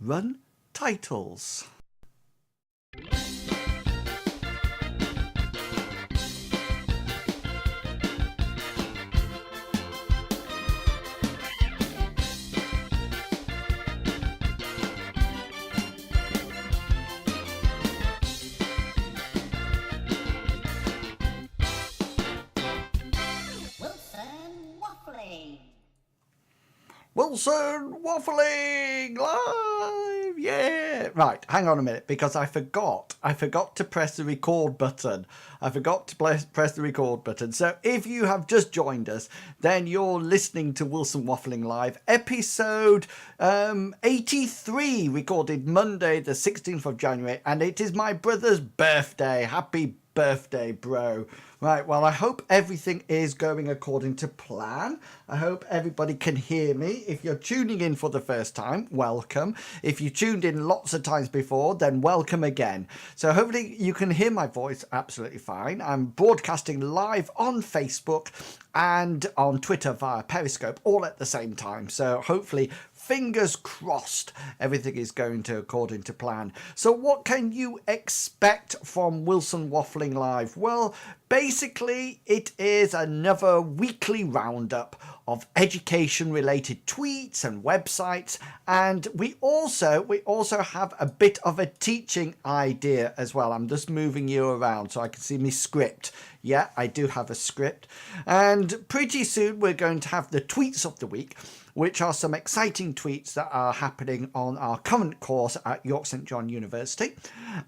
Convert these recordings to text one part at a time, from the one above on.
run titles. Wilson Waffling live, yeah. Right, hang on a minute, because I forgot to press the record button. Press the record button. So if you have just joined us, then you're listening to Wilson Waffling live, episode 83, recorded Monday the 16th of January, and it is my brother's birthday. Happy birthday, bro. Right, well, I hope everything is going according to plan. I hope everybody can hear me. If you're tuning in for the first time, welcome. If you tuned in lots of times before, then welcome again. So hopefully you can hear my voice absolutely fine. I'm broadcasting live on Facebook and on Twitter via Periscope all at the same time. So hopefully, fingers crossed, everything is going to according to plan. So what can you expect from Wilson Waffling Live? Well, basically, it is another weekly roundup of education-related tweets and websites, and we also have a bit of a teaching idea as well. I'm just moving you around so I can see my script. Yeah, I do have a script, and pretty soon we're going to have the tweets of the week, which are some exciting tweets that are happening on our current course at York St John University.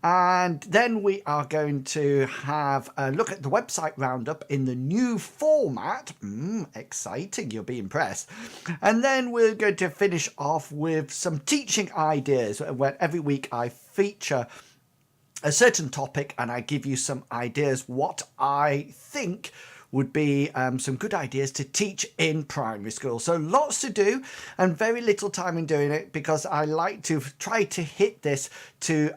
And then we are going to have a look at the website roundup in the new format. Exciting, you'll be impressed. And then we're going to finish off with some teaching ideas, where every week I feature a certain topic and I give you some ideas what I think would be some good ideas to teach in primary school. So lots to do and very little time in doing it, because I like to try to hit this to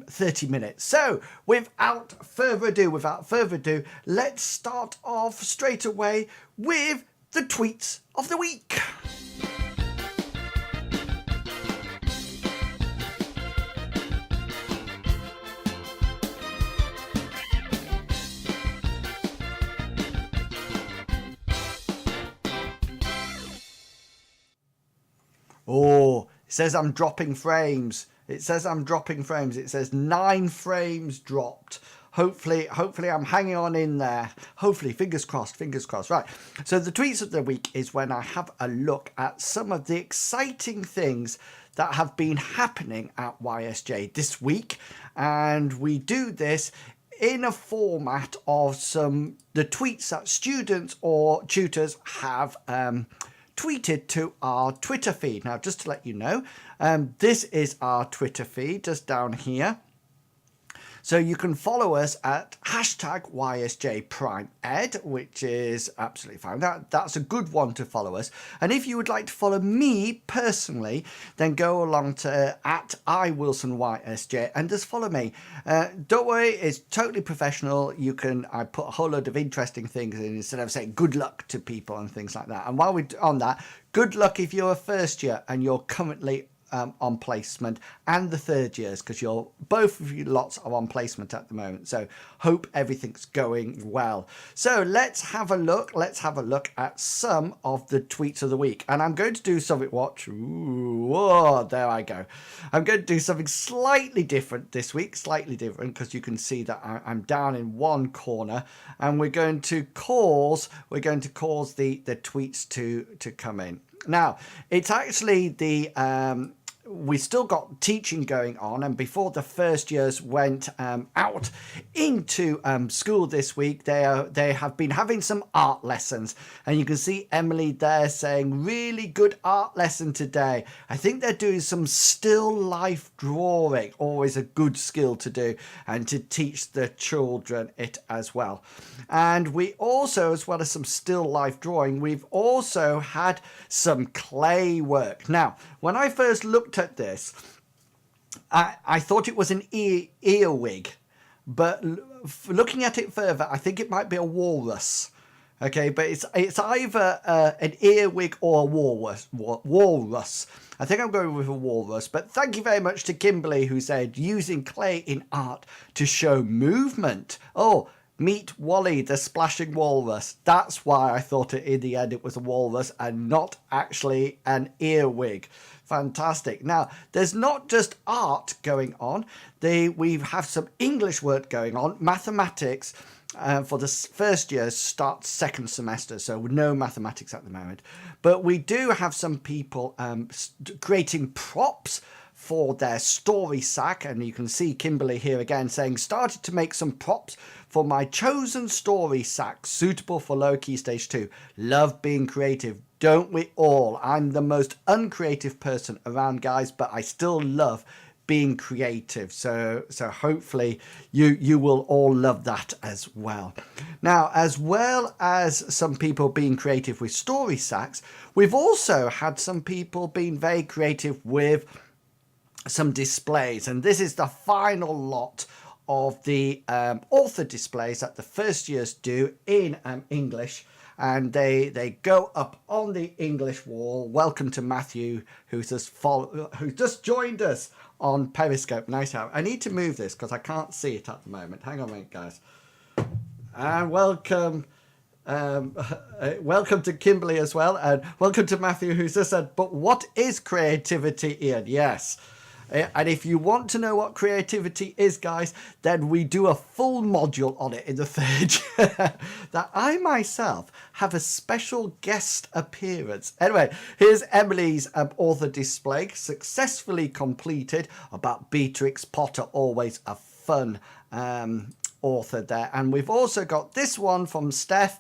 30 minutes. So without further ado, let's start off straight away with the tweets of the week. Oh, it says I'm dropping frames. It says 9 frames dropped. Hopefully I'm hanging on in there. Hopefully, fingers crossed. Right. So the tweets of the week is when I have a look at some of the exciting things that have been happening at YSJ this week. And we do this in a format of the tweets that students or tutors have tweeted to our Twitter feed. Now, just to let you know, this is our Twitter feed just down here. So you can follow us at #YSJPrimeEd, which is absolutely fine. That's a good one to follow us. And if you would like to follow me personally, then go along to @IWilsonYSJ and just follow me. Don't worry, it's totally professional. I put a whole load of interesting things in instead of saying good luck to people and things like that. And while we're on that, good luck if you're a first year and you're currently on placement, and the third years, because both of you lots are on placement at the moment. So hope everything's going well. So let's have a look at some of the tweets of the week, and I'm going to do something. Whoa, there I go. I'm going to do something slightly different this week, because you can see that I'm down in one corner, and we're going to cause the tweets to come in. Now, it's actually we still got teaching going on, and before the first years went out into school this week, they have been having some art lessons, and you can see Emily there saying really good art lesson today. I think they're doing some still life drawing, always a good skill to do and to teach the children it as well. And we also, as well as some still life drawing, we've also had some clay work. Now, when I first looked at this, I thought it was an earwig, but looking at it further, I think it might be a walrus. Okay, but it's either an earwig or a walrus. Walrus. I think I'm going with a walrus. But thank you very much to Kimberly, who said using clay in art to show movement. Oh, meet Wally, the splashing walrus. That's why I thought in the end it was a walrus and not actually an earwig. Fantastic. Now, there's not just art going on. We have some English work going on. Mathematics for the first year starts second semester, so no mathematics at the moment. But we do have some people creating props for their story sack, and you can see Kimberly here again saying, started to make some props for my chosen story sack suitable for low key stage 2. Love being creative, don't we all? I'm the most uncreative person around, guys, but I still love being creative, so hopefully you will all love that as well. Now, as well as some people being creative with story sacks, we've also had some people being very creative with some displays, and this is the final lot of the author displays that the first years do in English, and they go up on the English wall. Welcome to Matthew, who just joined us on Periscope. Nice to have. I need to move this because I can't see it at the moment. Hang on a minute, guys. And welcome to Kimberly as well, and welcome to Matthew, who's just said, but what is creativity, Ian? Yes. And if you want to know what creativity is, guys, then we do a full module on it in the third year that I myself have a special guest appearance. Anyway, here's Emily's author display successfully completed about Beatrix Potter, always a fun author there. And we've also got this one from Steph,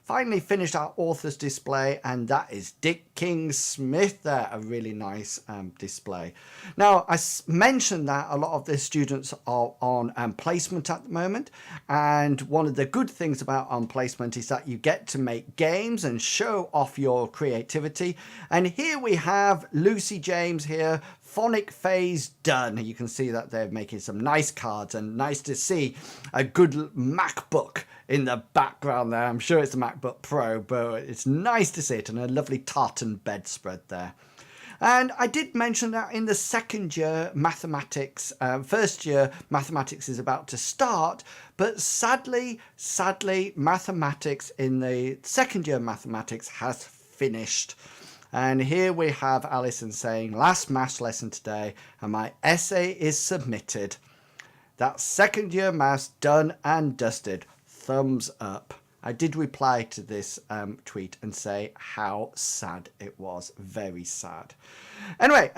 finally finished our author's display, and that is Dick King-Smith there, a really nice display. Now, I mentioned that a lot of the students are on placement at the moment, and one of the good things about on placement is that you get to make games and show off your creativity. And here we have Lucy James here, phonic phase done. You can see that they're making some nice cards, and nice to see a good MacBook in the background there. I'm sure it's a MacBook Pro, but it's nice to see it, and a lovely tartan bedspread there. And I did mention that in the second year mathematics, first year mathematics is about to start, but sadly, mathematics in the second year mathematics has finished. And here we have Alison saying, last maths lesson today, and my essay is submitted. That's second year maths done and dusted. Thumbs up. I did reply to this tweet and say how sad it was. Very sad. Anyway,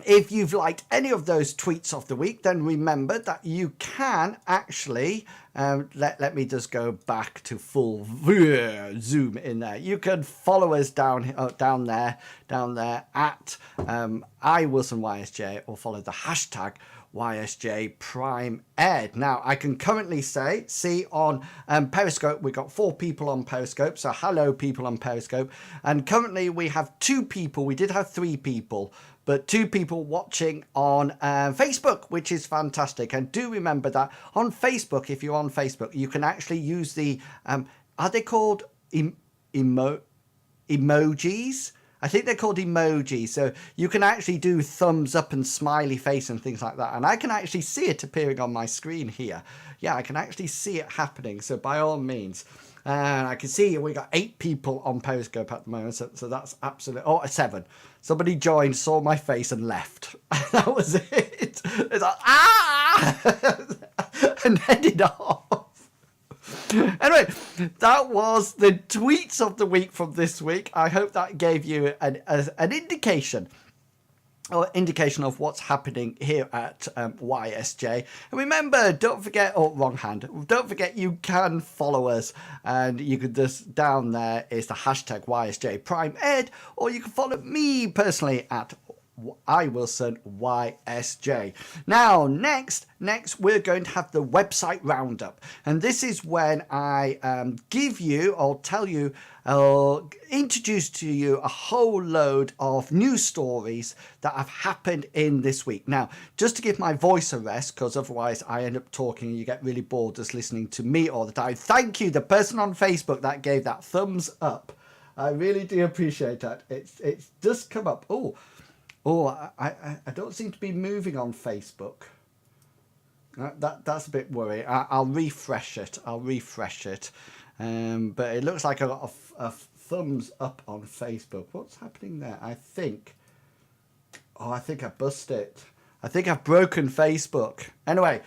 if you've liked any of those tweets of the week, then remember that you can actually, let me just go back to full zoom in there. You can follow us down there at iWilsonYSJ, or follow the hashtag YSJ Prime Ed. Now, I can currently see on Periscope, we've got 4 people on Periscope, so hello people on Periscope, and currently we have 2 people. We did have 3 people, but 2 people watching on Facebook, which is fantastic. And do remember that on Facebook, if you're on Facebook, you can actually use the are they called emojis? I think they're called emojis, so you can actually do thumbs up and smiley face and things like that, and I can actually see it appearing on my screen here. Yeah, I can actually see it happening, so by all means. And I can see we got 8 people on Periscope at the moment, so that's absolutely... Oh, 7. Somebody joined, saw my face and left. That was it. It's like, ah! And headed off. Anyway, that was the tweets of the week from this week. I hope that gave you an indication of what's happening here at YSJ. And remember, don't forget, don't forget you can follow us, and you can just, down there is the hashtag YSJ Prime Ed, or you can follow me personally at iWilson YSJ. Now, next we're going to have the website roundup, and this is when I give you or tell you, introduce to you a whole load of news stories that have happened in this week. Now, just to give my voice a rest, because otherwise I end up talking and you get really bored just listening to me all the time. Thank you, the person on Facebook that gave that thumbs up. I really do appreciate that. It's just come up. I don't seem to be moving on Facebook. That's a bit worrying. I'll refresh it. But it looks like I got a thumbs up on Facebook. What's happening there? I think I bust it. I think I've broken Facebook. Anyway,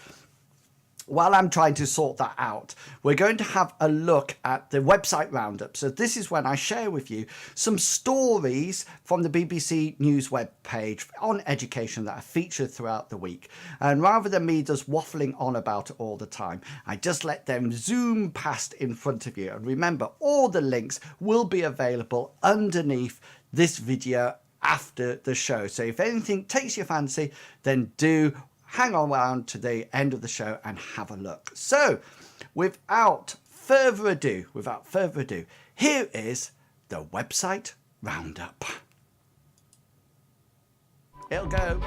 while I'm trying to sort that out, we're going to have a look at the website roundup. So this is when I share with you some stories from the BBC News web page on education that are featured throughout the week. And rather than me just waffling on about it all the time, I just let them zoom past in front of you. And remember, all the links will be available underneath this video after the show. So if anything takes your fancy, then do hang on around to the end of the show and have a look. So without further ado, here is the website roundup. It'll go.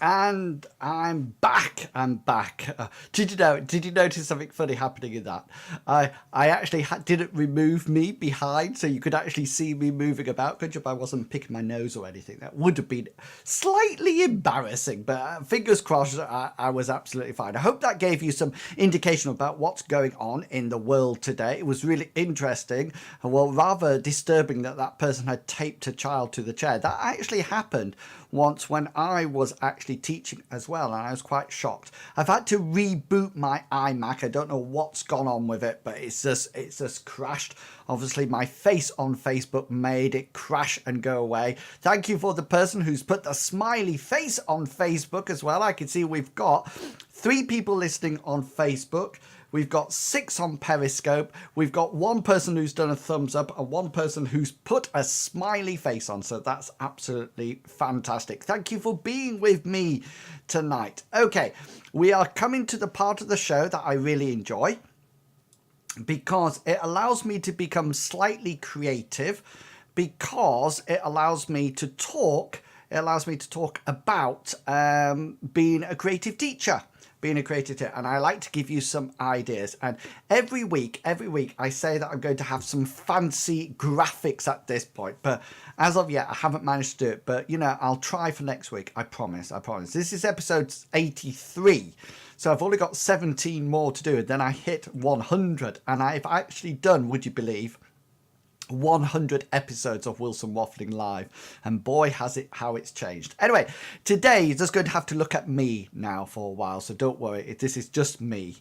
And I'm back. Did you notice something funny happening in that? I actually didn't remove me behind, so you could actually see me moving about. Good job I wasn't picking my nose or anything. That would have been slightly embarrassing, but fingers crossed, I was absolutely fine. I hope that gave you some indication about what's going on in the world today. It was really interesting. Well, rather disturbing that person had taped a child to the chair. That actually happened once when I was actually teaching as well, and I was quite shocked. I've had to reboot my iMac. I don't know what's gone on with it, but it's just crashed. Obviously my face on Facebook made it crash and go away. Thank you for the person who's put the smiley face on Facebook as well. I can see we've got 3 people listening on Facebook. We've got 6 on Periscope. We've got 1 person who's done a thumbs up and 1 person who's put a smiley face on. So that's absolutely fantastic. Thank you for being with me tonight. Okay, we are coming to the part of the show that I really enjoy, because it allows me to become slightly creative, because it allows me to talk It allows me to talk about being a creative teacher. And I like to give you some ideas. And every week I say that I'm going to have some fancy graphics at this point, but as of yet I haven't managed to do it. But I'll try for next week. I promise. This is episode 83, so I've only got 17 more to do, and then I hit 100, and I've actually done, would you believe, 100 episodes of Wilson Waffling Live, and boy has it how it's changed. Anyway, today you're just going to have to look at me now for a while, so don't worry, this is just me,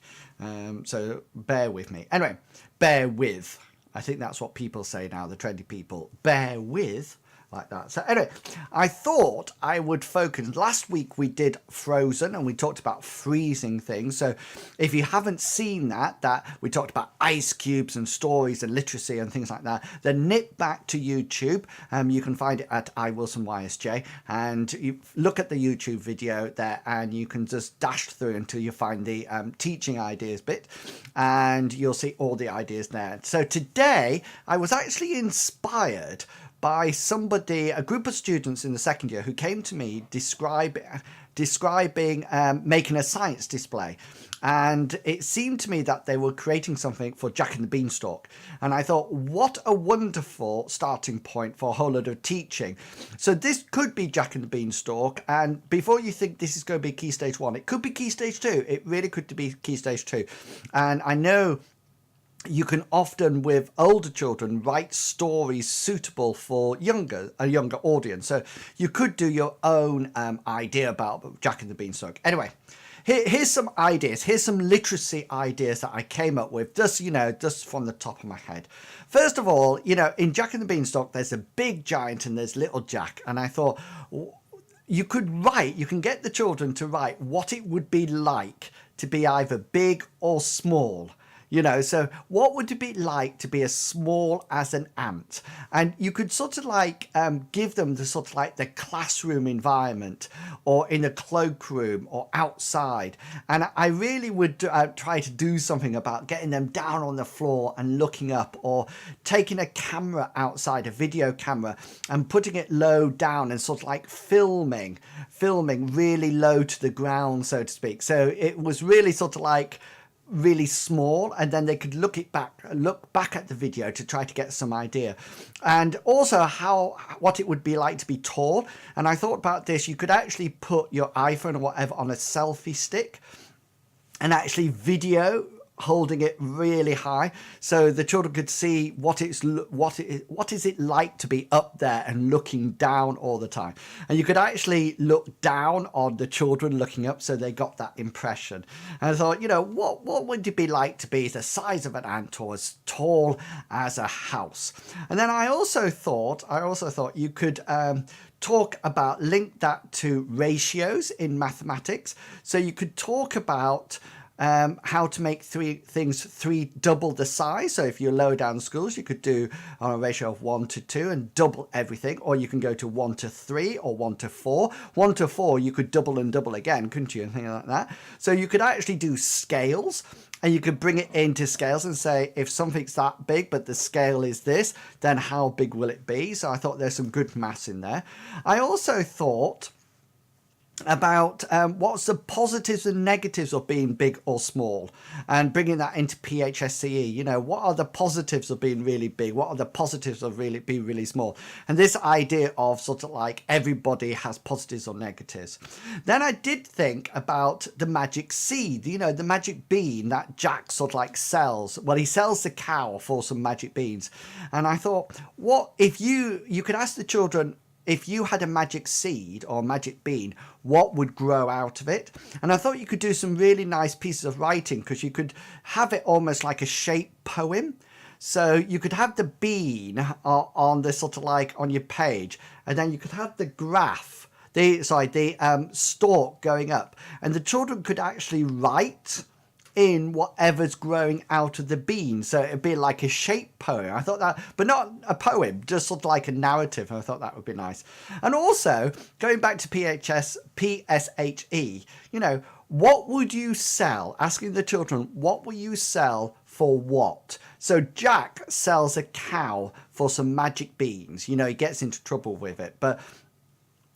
so bear with me. Anyway, bear with, I think that's what people say now, the trendy people, bear with, like that. So anyway, I thought I would focus. Last week we did Frozen and we talked about freezing things. So if you haven't seen that we talked about ice cubes and stories and literacy and things like that, then nip back to YouTube. You can find it at iWilsonYSJ, and you look at the YouTube video there, and you can just dash through until you find the teaching ideas bit, and you'll see all the ideas there. So today I was actually inspired by somebody, a group of students in the second year, who came to me describing making a science display. And it seemed to me that they were creating something for Jack and the Beanstalk. And I thought, what a wonderful starting point for a whole lot of teaching. So this could be Jack and the Beanstalk. And before you think this is going to be Key Stage 1, it could be Key Stage 2. It really could be Key Stage 2. And I know you can often, with older children, write stories suitable for a younger audience. So you could do your own idea about Jack and the Beanstalk. Anyway, here's some ideas. Here's some literacy ideas that I came up with, just from the top of my head. First of all, in Jack and the Beanstalk, there's a big giant and there's little Jack. And I thought, you can get the children to write what it would be like to be either big or small. So what would it be like to be as small as an ant? And you could sort of give them the sort of the classroom environment, or in a cloakroom, or outside. And I really would try to do something about getting them down on the floor and looking up, or taking a camera outside, a video camera, and putting it low down and sort of filming really low to the ground, so to speak. So it was really sort of really small, and then they could look back at the video to try to get some idea, and also what it would be like to be tall. And I thought about this: you could actually put your iPhone or whatever on a selfie stick and actually video holding it really high, so the children could see what is it like to be up there and looking down all the time. And you could actually look down on the children looking up, so they got that impression. And I thought, what would it be like to be the size of an ant or as tall as a house? And then I also thought you could link that to ratios in mathematics. So you could talk about how to make three double the size. So if you're lower down the schools, you could do on a ratio of 1 to 2 and double everything, or you can go to 1 to 3 or 1 to 4. 1 to 4 you could double and double again, couldn't you, and things like that. So you could actually do scales, and you could bring it into scales and say, if something's that big but the scale is this, then how big will it be? So I thought there's some good maths in there. I also thought about what's the positives and negatives of being big or small, and bringing that into PHSCE. What are the positives of being really big? What are the positives of being really small? And this idea of sort of everybody has positives or negatives. Then I did think about the magic seed, the magic bean that Jack sort of sells. Well, he sells the cow for some magic beans. And I thought, what if you could ask the children, if you had a magic seed or magic bean, what would grow out of it? And I thought you could do some really nice pieces of writing, because you could have it almost like a shaped poem. So you could have the bean on the sort of on your page, and then you could have the graph, the stalk going up, and the children could actually write in whatever's growing out of the bean. So it'd be like a shaped poem. I thought that, but not a poem, just sort of a narrative. I thought that would be nice. And also, going back to PSHE, what would you sell? Asking the children, what will you sell for what? So Jack sells a cow for some magic beans. He gets into trouble with it, but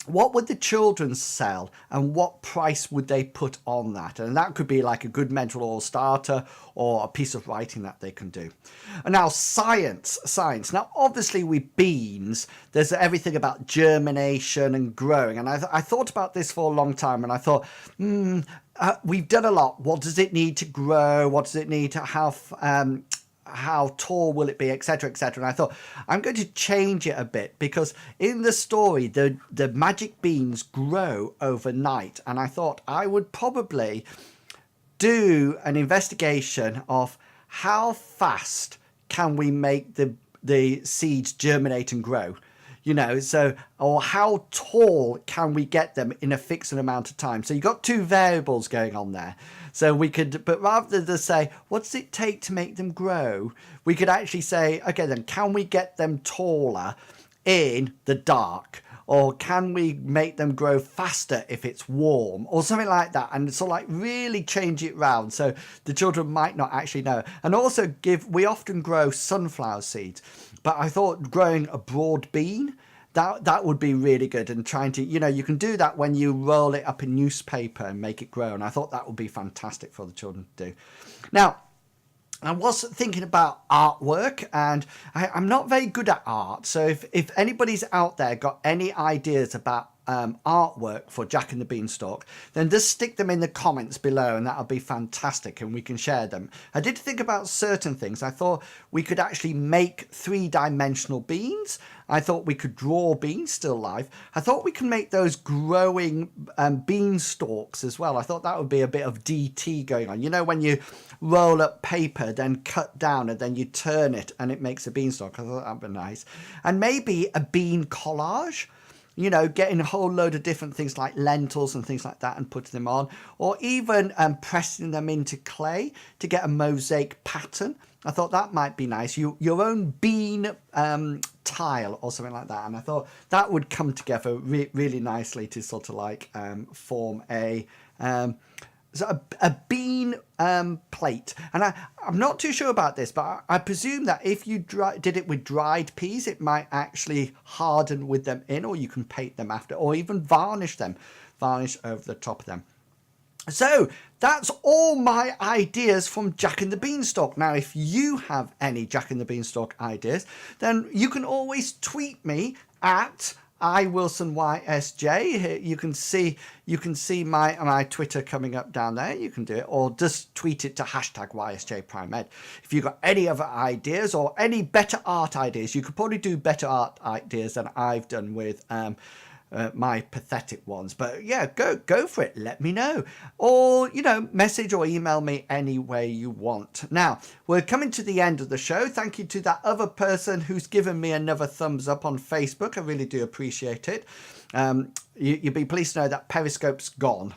what would the children sell and what price would they put on that? And that could be like a good mental oil starter or a piece of writing that they can do. And now science. Now, obviously with beans, there's everything about germination and growing. And I thought about this for a long time, and I thought, we've done a lot. What does it need to grow? What does it need to have? How tall will it be, etc., etc. And I thought, I'm going to change it a bit, because in the story the magic beans grow overnight, and I thought I would probably do an investigation of how fast can we make the seeds germinate and grow, so, or how tall can we get them in a fixed amount of time. So you've got two variables going on there. So we could, but rather than say, what does it take to make them grow? We could actually say, okay, then can we get them taller in the dark? Or can we make them grow faster if it's warm, or something like that? And so like really change it round so the children might not actually know. And also we often grow sunflower seeds, but I thought growing a broad bean, that would be really good, and trying to, you can do that when you roll it up in newspaper and make it grow. And I thought that would be fantastic for the children to do. Now, I was thinking about artwork, and I'm not very good at art. So if anybody's out there got any ideas about artwork for Jack and the Beanstalk, then just stick them in the comments below, and that'll be fantastic, and we can share them. I did think about certain things. I thought we could actually make 3-dimensional beans. I thought we could draw beans still live. I thought we could make those growing beanstalks as well. I thought that would be a bit of DT going on. When you roll up paper, then cut down, and then you turn it and it makes a beanstalk. I thought that would be nice. And maybe a bean collage. Getting a whole load of different things like lentils and things like that and putting them on, or even pressing them into clay to get a mosaic pattern. I thought that might be nice. Your own bean tile or something like that. And I thought that would come together really nicely to sort of like form a bean plate. And I'm not too sure about this, but I presume that if you did it with dried peas, it might actually harden with them in, or you can paint them after, or even varnish over the top of them. So that's all my ideas from Jack and the Beanstalk. Now, if you have any Jack and the Beanstalk ideas, then you can always tweet me at iWilsonYSJ. You can see my Twitter coming up down there. You can do it, or just tweet it to #YSJPrimeEd. If you've got any other ideas or any better art ideas, you could probably do better art ideas than I've done with my pathetic ones. But yeah, go for it. Let me know, or message or email me any way you want. Now we're coming to the end of the show. Thank you to that other person who's given me another thumbs up on Facebook. I really do appreciate it. You'd be pleased to know that Periscope's gone.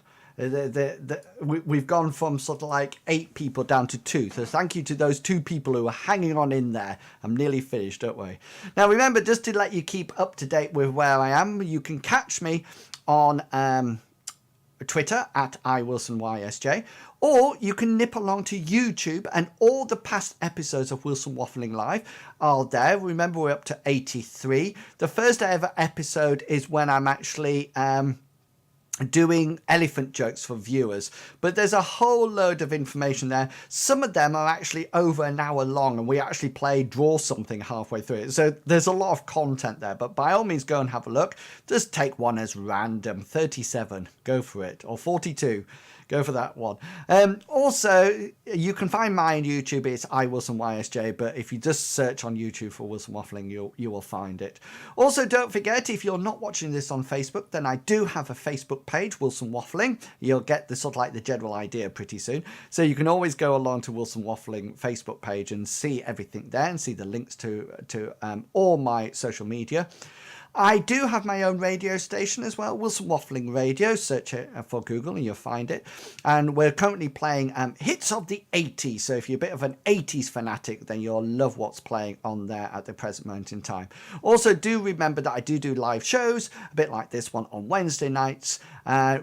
We've gone from sort of like 8 people down to 2. So thank you to those 2 people who are hanging on in there. I'm nearly finished, don't worry. Now remember, just to let you keep up to date with where I am, you can catch me on Twitter at iWilsonYSJ, or you can nip along to YouTube, and all the past episodes of Wilson Waffling Live are there. Remember, we're up to 83. The first ever episode is when I'm actually doing elephant jokes for viewers, but there's a whole load of information there. Some of them are actually over an hour long, and we actually draw something halfway through it, so there's a lot of content there. But by all means, go and have a look. Just take one as random. 37, go for it, or 42, go for that one. Also, you can find mine on YouTube. It's iWilsonYSJ, but if you just search on YouTube for Wilson Waffling, you will find it. Also, don't forget, if you're not watching this on Facebook, then I do have a Facebook page, Wilson Waffling. You'll get the sort of like the general idea pretty soon. So you can always go along to Wilson Waffling Facebook page and see everything there, and see the links to all my social media. I do have my own radio station as well, Wilson Waffling Radio. Search it for Google and you'll find it. And we're currently playing hits of the 80s. So if you're a bit of an 80s fanatic, then you'll love what's playing on there at the present moment in time. Also, do remember that I do live shows, a bit like this one on Wednesday nights,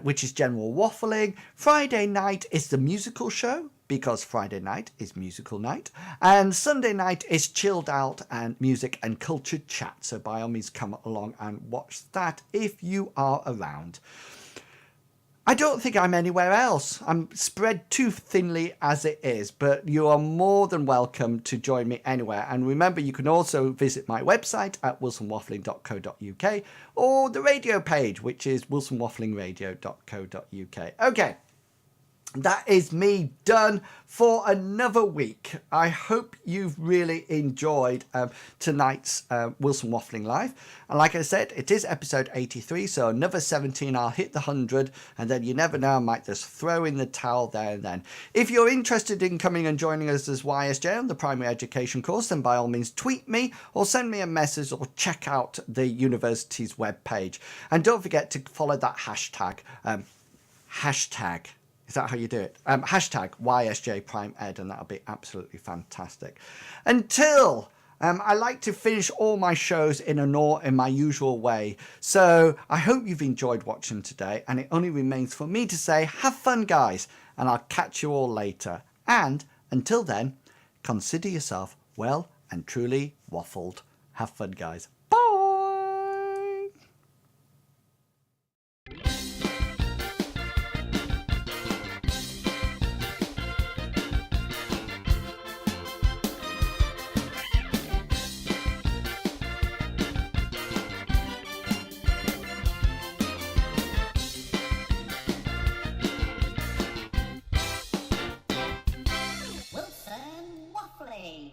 which is General Waffling. Friday night is the musical show. because Friday night is musical night and Sunday night is chilled out and music and culture chat. So by all means, come along and watch that if you are around. I don't think I'm anywhere else. I'm spread too thinly as it is, but you are more than welcome to join me anywhere. And remember, you can also visit my website at wilsonwaffling.co.uk or the radio page, which is wilsonwafflingradio.co.uk. Okay. That is me done for another week. I hope you've really enjoyed tonight's Wilson Waffling Live. And like I said, it is episode 83, so another 17, I'll hit the 100, and then you never know, I might just throw in the towel there and then. If you're interested in coming and joining us as YSJ on the primary education course, then by all means tweet me or send me a message or check out the university's webpage. And don't forget to follow that hashtag. Is that how you do it? Hashtag YSJ Prime Ed, and that'll be absolutely fantastic. Until I like to finish all my shows in my usual way. So I hope you've enjoyed watching today, and it only remains for me to say, have fun, guys, and I'll catch you all later. And until then, consider yourself well and truly waffled. Have fun, guys. Bye. Wilson Waffling.